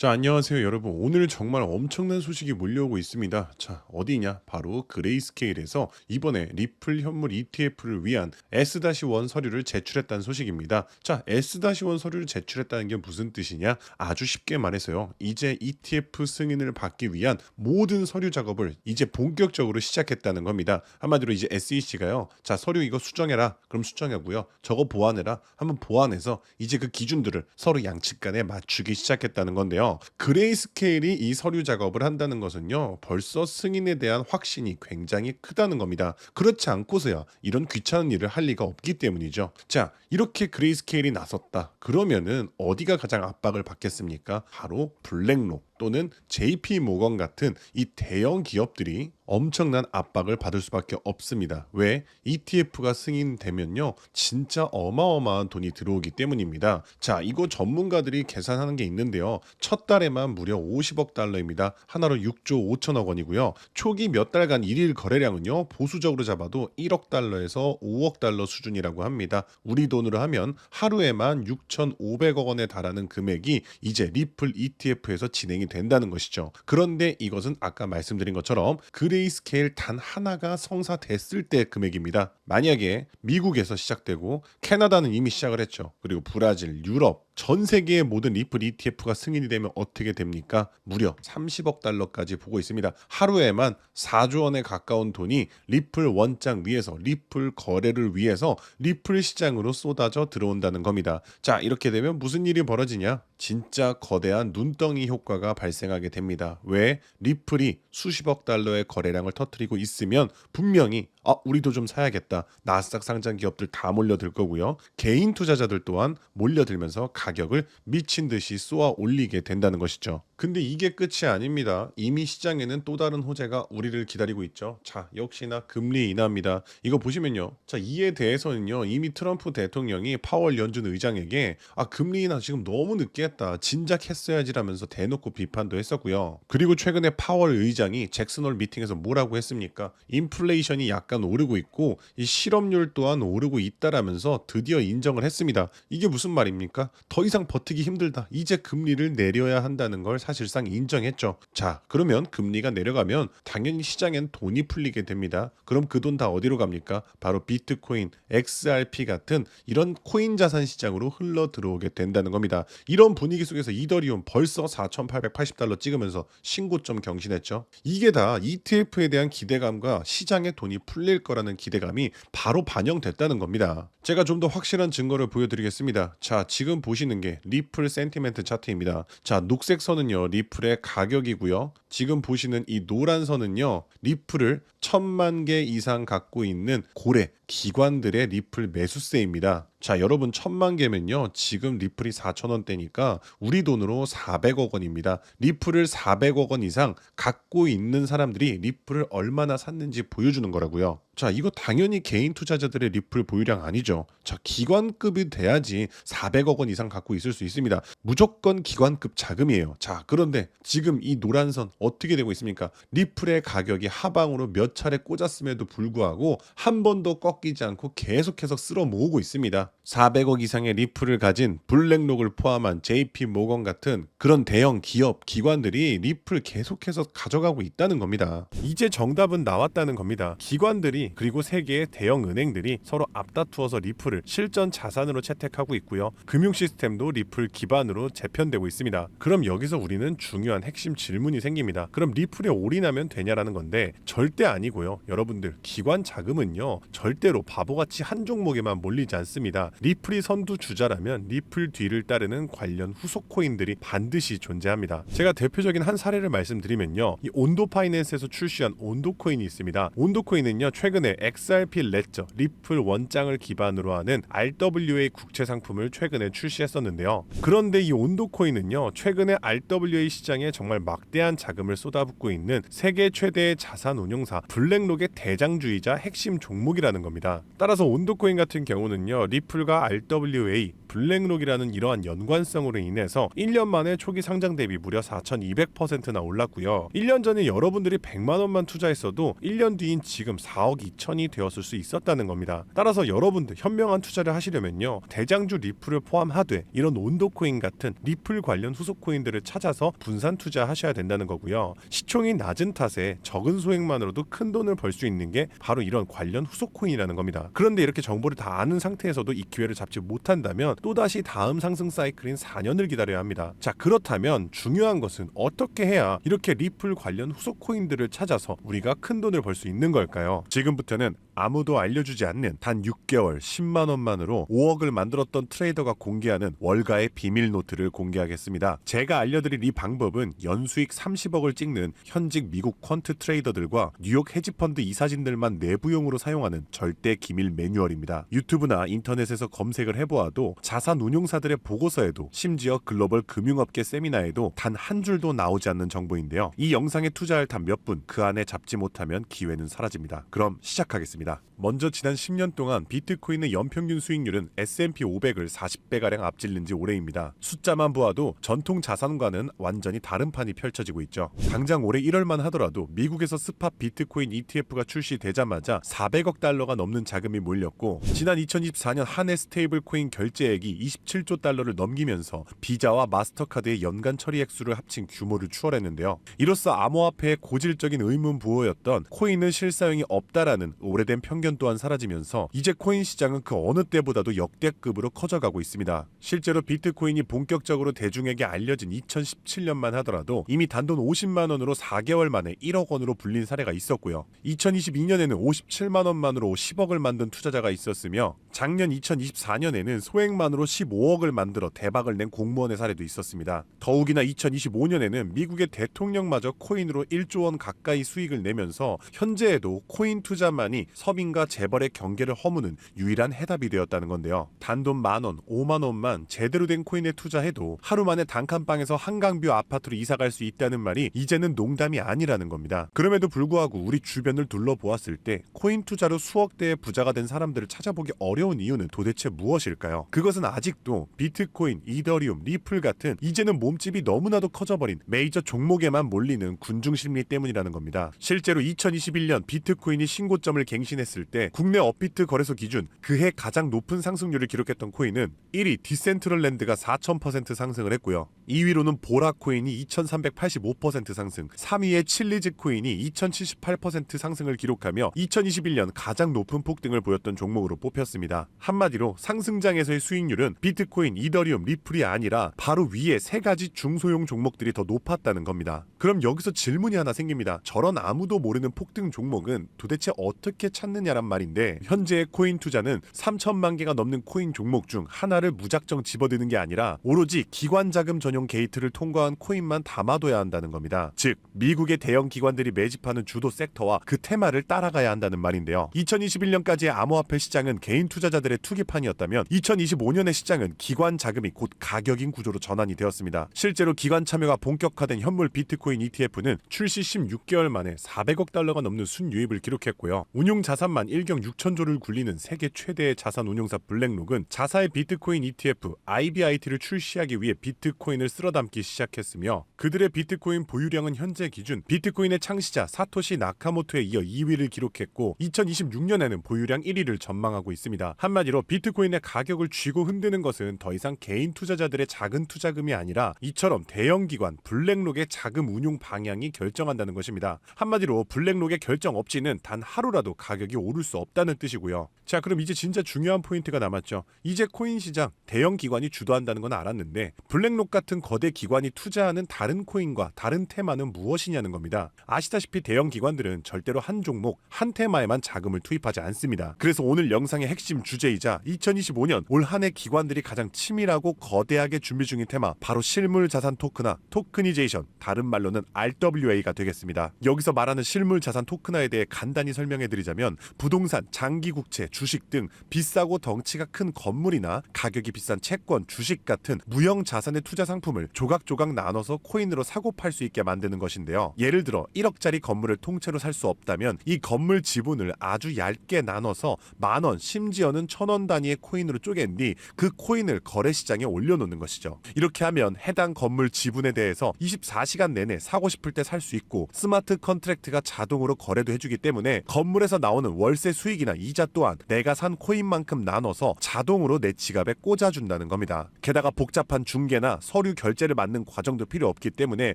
자, 안녕하세요, 여러분. 오늘 정말 엄청난 소식이 몰려오고 있습니다. 자, 어디냐? 바로 그레이스케일에서 이번에 리플 현물 ETF를 위한 S-1 서류를 제출했다는 소식입니다. 자, S-1 서류를 제출했다는 게 무슨 뜻이냐? 아주 쉽게 말해서요. 이제 ETF 승인을 받기 위한 모든 서류 작업을 이제 본격적으로 시작했다는 겁니다. 한마디로 이제 SEC가요. 자, 서류 이거 수정해라. 그럼 수정하고요. 저거 보완해라. 한번 보완해서 이제 그 기준들을 서로 양측 간에 맞추기 시작했다는 건데요. 그레이스케일이 이 서류 작업을 한다는 것은요, 벌써 승인에 대한 확신이 굉장히 크다는 겁니다. 그렇지 않고서야 이런 귀찮은 일을 할 리가 없기 때문이죠. 자, 이렇게 그레이스케일이 나섰다. 그러면은 어디가 가장 압박을 받겠습니까? 바로 블랙록 또는 JP 모건 같은 이 대형 기업들이 엄청난 압박을 받을 수밖에 없습니다. 왜? ETF가 승인되면요, 진짜 어마어마한 돈이 들어오기 때문입니다. 자, 이거 전문가들이 계산하는 게 있는데요. 첫 달에만 무려 50억 달러입니다. 하나로 6조 5천억 원이고요. 초기 몇 달간 일일 거래량은요, 보수적으로 잡아도 1억 달러에서 5억 달러 수준이라고 합니다. 우리 돈으로 하면 하루에만 6,500억 원에 달하는 금액이 이제 리플 ETF에서 진행이 된다는 것이죠. 그런데 이것은 아까 말씀드린 것처럼 그레이스케일 단 하나가 성사됐을 때 금액입니다. 만약에 미국에서 시작되고 캐나다는 이미 시작을 했죠. 그리고 브라질, 유럽, 전 세계의 모든 리플 ETF가 승인이 되면 어떻게 됩니까? 무려 30억 달러까지 보고 있습니다. 하루에만 4조 원에 가까운 돈이 리플 원장 위에서 리플 거래를 위해서 리플 시장으로 쏟아져 들어온다는 겁니다. 자, 이렇게 되면 무슨 일이 벌어지냐? 진짜 거대한 눈덩이 효과가 발생하게 됩니다. 왜? 리플이 수십억 달러의 거래량을 터뜨리고 있으면 분명히 우리도 좀 사야겠다. 나스닥 상장 기업들 다 몰려들 거고요. 개인 투자자들 또한 몰려들면서 가격을 미친 듯이 쏘아 올리게 된다는 것이죠. 근데 이게 끝이 아닙니다. 이미 시장에는 또 다른 호재가 우리를 기다리고 있죠. 자, 역시나 금리 인하입니다. 이거 보시면요. 자, 이에 대해서는요, 이미 트럼프 대통령이 파월 연준 의장에게 금리 인하 지금 너무 늦게 했다. 진작 했어야지라면서 대놓고 비판도 했었고요. 그리고 최근에 파월 의장이 잭슨홀 미팅에서 뭐라고 했습니까? 인플레이션이 약간 오르고 있고 이 실업률 또한 오르고 있다라면서 드디어 인정을 했습니다. 이게 무슨 말입니까? 더 이상 버티기 힘들다. 이제 금리를 내려야 한다는 걸 사실상 인정했죠. 자, 그러면 금리가 내려가면 당연히 시장엔 돈이 풀리게 됩니다. 그럼 그 돈 다 어디로 갑니까? 바로 비트코인, XRP 같은 이런 코인 자산 시장으로 흘러 들어오게 된다는 겁니다. 이런 분위기 속에서 이더리움 벌써 4,880달러 찍으면서 신고점 경신했죠. 이게 다 ETF에 대한 기대감과 시장에 돈이 풀릴 거라는 기대감이 바로 반영됐다는 겁니다. 제가 좀 더 확실한 증거를 보여드리겠습니다. 자, 지금 보시는 게 리플 센티멘트 차트입니다. 자, 녹색 선은요, 리플의 가격이고요. 지금 보시는 이 노란 선은요, 리플을 1,000만 개 이상 갖고 있는 고래 기관들의 리플 매수세입니다. 자, 여러분 1,000만 개면요, 지금 리플이 4,000원대니까 우리 돈으로 400억 원입니다. 리플을 400억 원 이상 갖고 있는 사람들이 리플을 얼마나 샀는지 보여주는 거라고요. 자, 이거 당연히 개인 투자자들의 리플 보유량 아니죠. 자, 기관급이 돼야지 400억 원 이상 갖고 있을 수 있습니다. 무조건 기관급 자금이에요. 자, 그런데 지금 이 노란 선 어떻게 되고 있습니까? 리플의 가격이 하방으로 몇 차례 꽂았음에도 불구하고 한 번도 꺾이지 않고 계속해서 쓸어 모으고 있습니다. 400억 이상의 리플을 가진 블랙록을 포함한 JP 모건 같은 그런 대형 기업, 기관들이 리플 계속해서 가져가고 있다는 겁니다. 이제 정답은 나왔다는 겁니다. 기관들이 그리고 세계의 대형 은행들이 서로 앞다투어서 리플을 실전 자산으로 채택하고 있고요. 금융 시스템도 리플 기반으로 재편되고 있습니다. 그럼 여기서 우리는 중요한 핵심 질문이 생깁니다. 그럼 리플에 올인하면 되냐라는 건데 절대 아니고요. 여러분들, 기관 자금은요, 절대로 바보같이 한 종목에만 몰리지 않습니다. 리플이 선두주자라면 리플 뒤를 따르는 관련 후속 코인들이 반드시 존재합니다. 제가 대표적인 한 사례를 말씀드리면요, 이 온도 파이낸스에서 출시한 온도 코인이 있습니다. 온도 코인은요, 최근에 XRP 레저, 리플 원장을 기반으로 하는 RWA 국채 상품을 최근에 출시했었는데요. 그런데 이 온도 코인은요, 최근에 RWA 시장에 정말 막대한 자금을 쏟아붓고 있는 세계 최대의 자산 운용사 블랙록의 대장주이자 핵심 종목이라는 겁니다. 겁니다. 따라서 온도코인 같은 경우는요, 리플과 RWA, 블랙록이라는 이러한 연관성으로 인해서 1년 만에 초기 상장 대비 무려 4200%나 올랐고요. 1년 전에 여러분들이 100만 원만 투자했어도 1년 뒤인 지금 4억 2천이 되었을 수 있었다는 겁니다. 따라서 여러분들 현명한 투자를 하시려면요, 대장주 리플을 포함하되 이런 온도코인 같은 리플 관련 후속 코인들을 찾아서 분산 투자하셔야 된다는 거고요. 시총이 낮은 탓에 적은 소액만으로도 큰 돈을 벌 수 있는 게 바로 이런 관련 후속 코인이라는 겁니다. 그런데 이렇게 정보를 다 아는 상태에서도 이 기회를 잡지 못한다면 또다시 다음 상승 사이클인 4년을 기다려야 합니다. 자, 그렇다면 중요한 것은 어떻게 해야 이렇게 리플 관련 후속 코인들을 찾아서 우리가 큰 돈을 벌 수 있는 걸까요? 지금부터는 아무도 알려주지 않는 단 6개월 10만 원만으로 5억을 만들었던 트레이더가 공개하는 월가의 비밀 노트를 공개하겠습니다. 제가 알려드릴 이 방법은 연수익 30억을 찍는 현직 미국 퀀트 트레이더들과 뉴욕 헤지펀드 이사진들만 내부용으로 사용하는 절대 기밀 매뉴얼입니다. 유튜브나 인터넷에서 검색을 해보아도 자산 운용사들의 보고서에도 심지어 글로벌 금융업계 세미나에도 단 한 줄도 나오지 않는 정보인데요. 이 영상에 투자할 단 몇 분 그 안에 잡지 못하면 기회는 사라집니다. 그럼 시작하겠습니다. 먼저 지난 10년 동안 비트코인의 연평균 수익률은 S&P 500을 40배가량 앞질른 지 오래입니다. 숫자만 보아도 전통 자산과는 완전히 다른 판이 펼쳐지고 있죠. 당장 올해 1월만 하더라도 미국에서 스팟 비트코인 ETF가 출시되자마자 400억 달러가 넘는 자금이 몰렸고, 지난 2024년 한 해 스테이블 코인 결제액이 27조 달러를 넘기면서 비자와 마스터카드의 연간 처리 액수를 합친 규모를 추월했는데요. 이로써 암호화폐의 고질적인 의문 부호였던 코인은 실사용이 없다라는 오래된 편견 또한 사라지면서 이제 코인 시장은 그 어느 때보다도 역대급으로 커져가고 있습니다. 실제로 비트코인이 본격적으로 대중에게 알려진 2017년만 하더라도 이미 단돈 50만 원으로 4개월 만에 1억 원으로 불린 사례가 있었고요. 2022년에는 57만 원만으로 10억을 만든 투자자가 있었으며, 작년 2024년에는 소액만으로 15억을 만들어 대박을 낸 공무원의 사례도 있었습니다. 더욱이나 2025년에는 미국의 대통령마저 코인으로 1조 원 가까이 수익을 내면서 현재에도 코인 투자만이 서민과 재벌의 경계를 허무는 유일한 해답이 되었다는 건데요. 단돈 만원, 5만 원만 제대로 된 코인에 투자해도 하루 만에 단칸방에서 한강뷰 아파트로 이사갈 수 있다는 말이 이제는 농담이 아니라는 겁니다. 그럼에도 불구하고 우리 주변을 둘러보았을 때 코인 투자로 수억대의 부자가 된 사람들을 찾아보기 어려운 이유는 도대체 무엇일까요? 그것은 아직도 비트코인, 이더리움, 리플 같은 이제는 몸집이 너무나도 커져버린 메이저 종목에만 몰리는 군중심리 때문이라는 겁니다. 실제로 2021년 비트코인이 신고점을 갱신했을 때 국내 업비트 거래소 기준 그해 가장 높은 상승률을 기록했던 코인은 1위 디센트럴랜드가 4000% 상승을 했고요. 2위로는 보라 코인이 2385% 상승, 3위의 칠리즈 코인이 2078% 상승을 기록하며 2021년 가장 높은 폭등을 보였던 종목으로 뽑혔습니다. 한마디로 상승장에서의 수익률은 비트코인, 이더리움, 리플이 아니라 바로 위에 세 가지 중소형 종목들이 더 높았다는 겁니다. 그럼 여기서 질문이 하나 생깁니다. 저런 아무도 모르는 폭등 종목은 도대체 어떻게 찾느냐란 말인데, 현재의 코인 투자는 3천만 개가 넘는 코인 종목 중 하나를 무작정 집어드는 게 아니라 오로지 기관 자금 전용 게이트를 통과한 코인만 담아둬야 한다는 겁니다. 즉, 미국의 대형 기관들이 매집하는 주도 섹터와 그 테마를 따라가야 한다는 말인데요. 2021년까지의 암호화폐 시장은 개인 투자자들의 투기판이었다면 2025년의 시장은 기관 자금이 곧 가격인 구조로 전환이 되었습니다. 실제로 기관 참여가 본격화된 현물 비트코인 ETF는 출시 16개월 만에 400억 달러가 넘는 순유입을 기록했고요. 운용 자산만 1경 6천조를 굴리는 세계 최대의 자산 운용사 블랙록은 자사의 비트코인 ETF IBIT를 출시하기 위해 비트코인을 쓸어담기 시작했으며, 그들의 비트코인 보유량은 현재 기준 비트코인의 창시자 사토시 나카모토에 이어 2위를 기록했고 2026년에는 보유량 1위를 전망하고 있습니다. 한마디로 비트코인의 가격을 쥐고 흔드는 것은 더 이상 개인 투자자들의 작은 투자금이 아니라 이처럼 대형 기관 블랙록의 자금 운용 방향이 결정한다는 것입니다. 한마디로 블랙록의 결정 없이는 단 하루라도 가격이 오를 수 없다는 뜻이고요. 자, 그럼 이제 진짜 중요한 포인트가 남았죠. 이제 코인 시장 대형 기관이 주도한다는 건 알았는데 블랙록 같은 거대 기관이 투자하는 다른 코인과 다른 테마는 무엇이냐는 겁니다. 아시다시피 대형 기관들은 절대로 한 종목, 한 테마에만 자금을 투입하지 않습니다. 그래서 오늘 영상의 핵심 주제이자 2025년 올 한 해 기관들이 가장 치밀하고 거대하게 준비 중인 테마, 바로 실물 자산 토큰화, 토크니제이션, 다른 말로는 RWA가 되겠습니다. 여기서 말하는 실물 자산 토큰화에 대해 간단히 설명해 드리자면, 보면 부동산, 장기국채, 주식 등 비싸고 덩치가 큰 건물이나 가격이 비싼 채권, 주식 같은 무형 자산의 투자 상품을 조각조각 나눠서 코인으로 사고 팔 수 있게 만드는 것인데요. 예를 들어 1억짜리 건물을 통째로 살 수 없다면 이 건물 지분을 아주 얇게 나눠서 만원, 심지어는 1,000원 단위의 코인으로 쪼갠 뒤 그 코인을 거래시장에 올려놓는 것이죠. 이렇게 하면 해당 건물 지분에 대해서 24시간 내내 사고 싶을 때 살 수 있고 스마트 컨트랙트가 자동으로 거래도 해주기 때문에 건물에서 나오는 월세 수익이나 이자 또한 내가 산 코인만큼 나눠서 자동으로 내 지갑에 꽂아준다는 겁니다. 게다가 복잡한 중개나 서류 결제를 맡는 과정도 필요 없기 때문에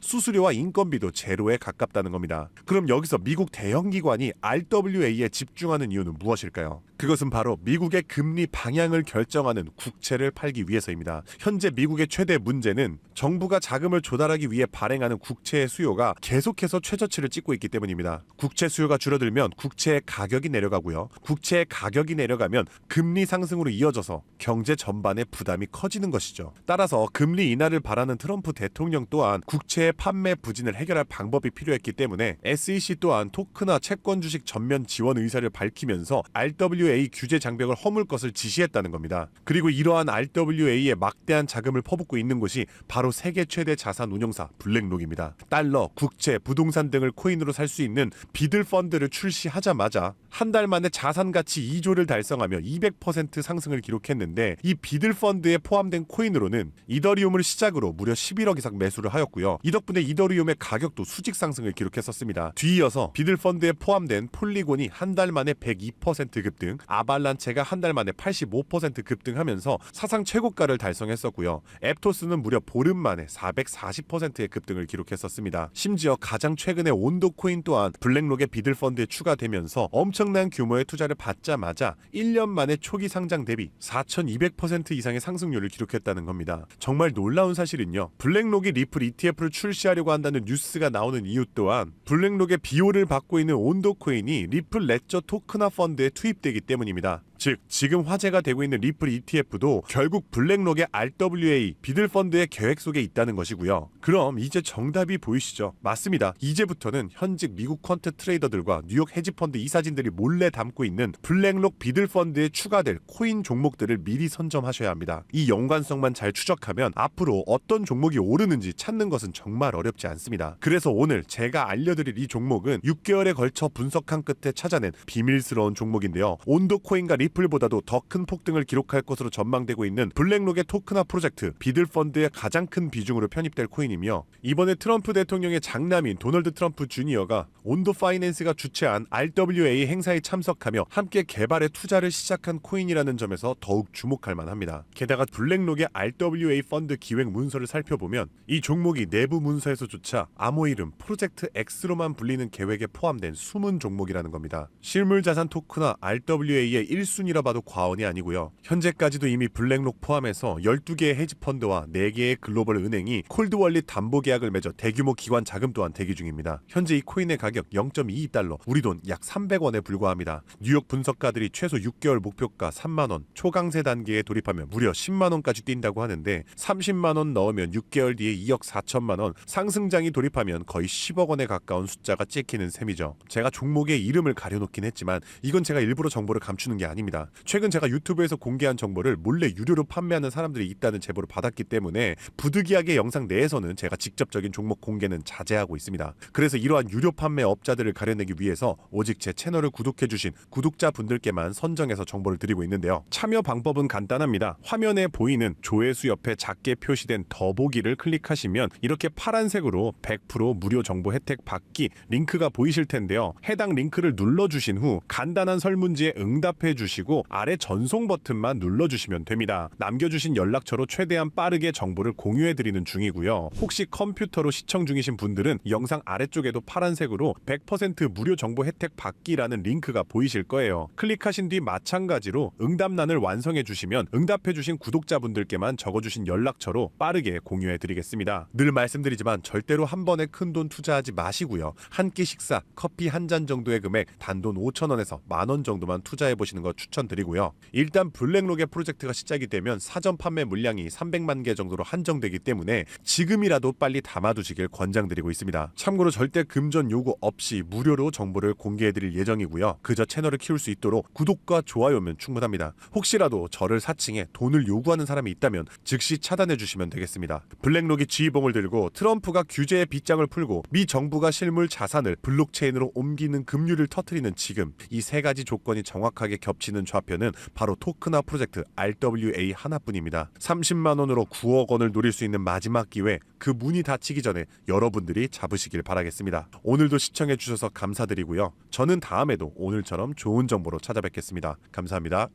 수수료와 인건비도 제로에 가깝다는 겁니다. 그럼 여기서 미국 대형 기관이 RWA에 집중하는 이유는 무엇일까요? 그것은 바로 미국의 금리 방향을 결정하는 국채를 팔기 위해서입니다. 현재 미국의 최대 문제는 정부가 자금을 조달하기 위해 발행하는 국채의 수요가 계속해서 최저치를 찍고 있기 때문입니다. 국채 수요가 줄어들면 국채의 가격이 내려가고요. 국채의 가격이 내려가면 금리 상승으로 이어져서 경제 전반의 부담이 커지는 것이죠. 따라서 금리 인하를 바라는 트럼프 대통령 또한 국채의 판매 부진을 해결할 방법이 필요했기 때문에 SEC 또한 토크나 채권 주식 전면 지원 의사를 밝히면서 RWA 규제 장벽을 허물 것을 지시했다는 겁니다. 그리고 이러한 RWA에 막대한 자금을 퍼붓고 있는 곳이 바로 세계 최대 자산 운용사 블랙록입니다. 달러, 국채, 부동산 등을 코인으로 살 수 있는 비들 펀드를 출시하자마자 한 달 만에 자산 가치 2조를 달성하며 200% 상승을 기록했는데 이 비들 펀드에 포함된 코인으로는 이더리움을 시작으로 무려 11억 이상 매수를 하였고요. 이 덕분에 이더리움의 가격도 수직 상승을 기록했었습니다. 뒤이어서 비들 펀드에 포함된 폴리곤이 한 달 만에 102% 급등, 아발란체가 한 달 만에 85% 급등하면서 사상 최고가를 달성했었고요. 앱토스는 무려 보름 만에 440%의 급등을 기록했었습니다. 심지어 가장 최근의 온도 코인 또한 블랙록의 비들 펀드에 추가되면서 엄청난 규모의 투자를 받자마자 1년 만에 초기 상장 대비 4200% 이상의 상승률을 기록했다는 겁니다. 정말 놀라운 사실은요. 블랙록이 리플 ETF를 출시하려고 한다는 뉴스가 나오는 이유 또한 블랙록의 비호를 받고 있는 온도 코인이 리플 레저 토크나 펀드에 투입되기 때문입니다. 즉 지금 화제가 되고 있는 리플 ETF도 결국 블랙록의 RWA 비들 펀드의 계획 속에 있다는 것이고요. 그럼 이제 정답이 보이시죠? 맞습니다. 이제부터는 현직 미국 퀀트 트레이더들과 뉴욕 헤지펀드 이사진들이 몰래 담고 있는 블랙록 비들 펀드에 추가될 코인 종목들을 미리 선점하셔야 합니다. 이 연관성만 잘 추적하면 앞으로 어떤 종목이 오르는지 찾는 것은 정말 어렵지 않습니다. 그래서 오늘 제가 알려드릴 이 종목은 6개월에 걸쳐 분석한 끝에 찾아낸 비밀스러운 종목인데요. 온도 코인과 리플보다도 더 큰 폭등을 기록할 것으로 전망되고 있는 블랙록의 토크나 프로젝트 비들 펀드의 가장 큰 비중으로 편입될 코인이며 이번에 트럼프 대통령의 장남인 도널드 트럼프 주니어가 온도 파이낸스가 주최한 RWA 행사에 참석하며 함께 개발에 투자를 시작한 코인이라는 점에서 더욱 주목할 만합니다. 게다가 블랙록의 RWA 펀드 기획 문서를 살펴보면 이 종목이 내부 문서에서조차 암호 이름 프로젝트 X로만 불리는 계획에 포함된 숨은 종목이라는 겁니다. 실물자산 토크나 RWA의 1순위라 봐도 과언이 아니고요. 현재까지도 이미 블랙록 포함해서 12개의 헤지펀드와 4개의 글로벌 은행이 콜드월릿 담보 계약을 맺어 대규모 기관 자금 또한 대기 중입니다. 현재 이 코인의 가격 0.22달러, 우리 돈 약 300원에 불과합니다. 뉴욕 분석가들이 최소 6개월 목표가 3만원, 초강세 단계에 돌입하면 무려 10만원까지 뛴다고 하는데 30만원 넣으면 6개월 뒤에 2억 4천만원, 상승장이 돌입하면 거의 10억 원에 가까운 숫자가 찍히는 셈이죠. 제가 종목의 이름을 가려놓긴 했지만 이건 제가 일부러 정보를 감추는 게 아닙니다. 최근 제가 유튜브에서 공개한 정보를 몰래 유료로 판매하는 사람들이 있다는 제보를 받았기 때문에 부득이하게 영상 내에서는 제가 직접적인 종목 공개는 자제하고 있습니다. 그래서 이러한 유료 판매 업자들을 가려내기 위해서 오직 제 채널을 구독해주신 구독자분들께만 선정해서 정보를 드리고 있는데요. 참여 방법은 간단합니다. 화면에 보이는 조회수 옆에 작게 표시된 더보기를 클릭하시면 이렇게 파란색으로 100% 무료 정보 혜택 받기 링크가 보이실 텐데요. 해당 링크를 눌러주신 후 간단한 설문지에 응답해 주시고 아래 전송 버튼만 눌러주시면 됩니다. 남겨주신 연락처로 최대한 빠르게 정보를 공유해드리는 중이고요. 혹시 컴퓨터로 시청 중이신 분들은 영상 아래쪽에도 파란색으로 100% 무료 정보 혜택 받기라는 링크가 보이실 거예요. 클릭하신 뒤 마찬가지로 응답란을 완성해 주시면 응답해 주신 구독자분들께만 적어주신 연락처로 빠르게 공유해 드리겠습니다. 늘 말씀드리지만 절대로 한 번에 큰돈 투자하지 마시고요. 한 끼 식사, 커피 한 잔 정도의 금액 단돈 5,000원에서 만원 정도만 투자해 보시는 것 추천드리고요. 일단 블랙록의 프로젝트가 시작이 되면 사전 판매 물량이 300만 개 정도로 한정되기 때문에 지금이라도 빨리 담아두시길 권장드리고 있습니다. 참고로 절대 금전 요구 없이 무료로 정보를 공개해드릴 예정이고요. 그저 채널을 키울 수 있도록 구독과 좋아요면 충분합니다. 혹시라도 저를 사칭해 돈을 요구하는 사람이 있다면 즉시 차단해주시면 되겠습니다. 블랙록이 지휘봉을 들고 트럼프가 규제의 빗장을 풀고 미 정부가 실물 자산을 블록체인으로 옮기는 급류를 터뜨리는 지금, 이 세 가지 조건이 정확하게 겹치는 좌표는 바로 토크나 프로젝트 RWA 하나뿐입니다. 30만 원으로 9억 원을 노릴 수 있는 마지막 기회, 그 문이 닫히기 전에 여러분들이 잡으시길 바라겠습니다. 오늘도 시청해주셔서 감사드리고요. 저는 다음에도 오늘처럼 좋은 정보로 찾아뵙겠습니다. 감사합니다.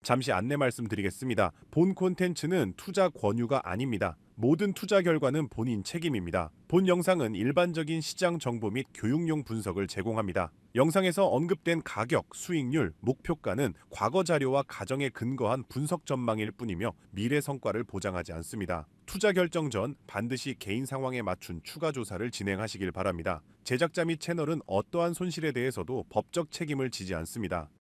잠시 안내 말씀드리겠습니다. 본 콘텐츠는 투자 권유가 아닙니다. 모든 투자 결과는 본인 책임입니다. 본 영상은 일반적인 시장 정보 및 교육용 분석을 제공합니다. 영상에서 언급된 가격, 수익률, 목표가는 과거 자료와 가정에 근거한 분석 전망일 뿐이며 미래 성과를 보장하지 않습니다. 투자 결정 전 반드시 개인 상황에 맞춘 추가 조사를 진행하시길 바랍니다. 제작자 및 채널은 어떠한 손실에 대해서도 법적 책임을 지지 않습니다.